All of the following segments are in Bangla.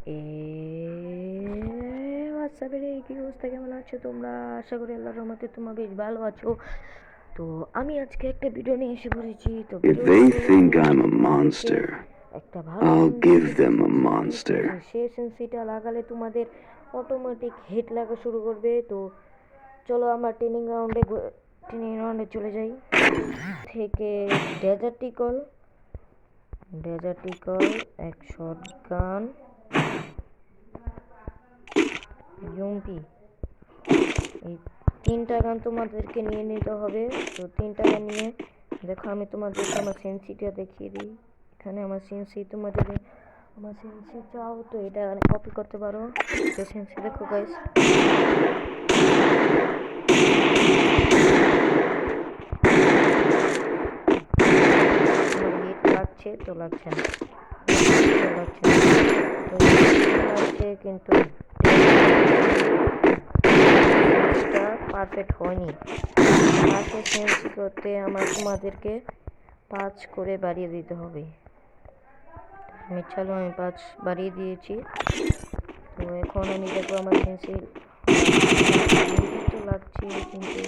এ হোয়াটসঅ্যাপের কি অবস্থা, কেমন আছো তোমরা? আশা করি আল্লাহর রহমতে তোমরা বেশ ভালো আছো। তো আমি আজকে একটা ভিডিও নিয়ে এসে পড়েছি। তো If they think I'm a monster, একটা ভালো I'll give them a monster. সেই সেন্সিটা লাগালে তোমাদের অটোমেটিক হিট লাগা শুরু করবে। তো চলো আমরা ট্রেনিং রাউন্ডে চলে যাই। থেকে ডেজার্টিকল এক শটগান ইউমপি, এই তিনটা গান তোমাদেরকে নিয়ে নিতে হবে। তো তিনটা গান নিয়ে দেখো, আমি তোমাদেরকে আমার সেন্সিটা দেখিয়ে দিই। এখানে আমার সেন্সি, তোমরা যদি আমার সেন্সি চাও তো এটা কপি করতে পারো। তো সেন্সি দেখো গাইস, আমার হিট লাগছে তো লাগছে না, লাগছে কিন্তু পারফেক্ট হয়নি। পাঁচের সেন্সি করতে তোমাদেরকে 5 করে বাড়িয়ে দিতে হবে। আমি 5 বাড়িয়ে দিয়েছি। তো এখন আমি দেখবো আমার সেন্সি তো লাগছে কিন্তু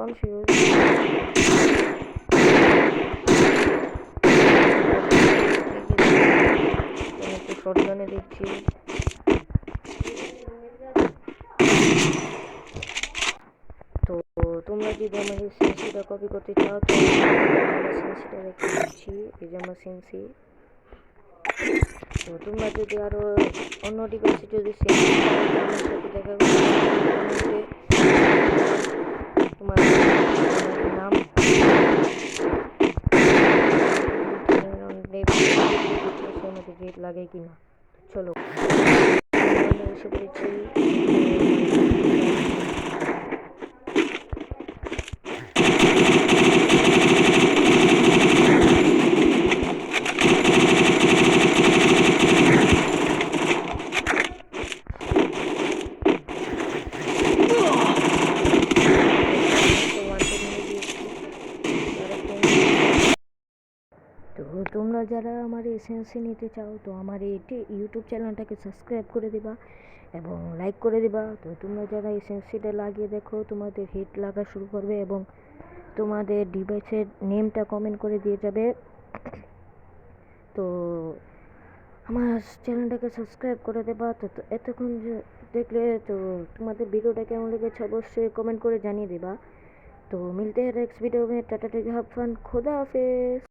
কনফিউজ। একটু শর্টগানে দেখছি। তো তোমরা যদি আমার এই সেন্সিটা কপি করতে চাও তো আমার সেন্সিটা দেখতে দিচ্ছি, এই যে আমার সেন্সি। তো তোমরা যদি আরও অন্য ডিভাইসে যদি সেন্সি আমার সাথে দেখা করতে তোমার নাম আমাদের রেট লাগে কিনা। চলো এসে পড়েছি। তো তোমরা যারা আমার এসেন্সি নিতে চাও তো আমার এই ইউটিউব চ্যানেলটাকে সাবস্ক্রাইব করে দিবা এবং লাইক করে দিবা। তো তোমরা যারা এসেন্সিটা লাগিয়ে দেখো তোমাদের হিট লাগা শুরু করবে এবং তোমাদের ডিভাইসের নেমটা কমেন্ট করে দিয়ে যাবে। তো আমার চ্যানেলটাকে সাবস্ক্রাইব করে দেবা। তো এতক্ষণ দেখলে তো তোমাদের ভিডিওটা কেমন লেগেছে অবশ্যই কমেন্ট করে জানিয়ে দেবা। तो मिलते हैं नेक्स्ट वीडियो में। टाटा टेक हैव फन, खुदा हाफिज।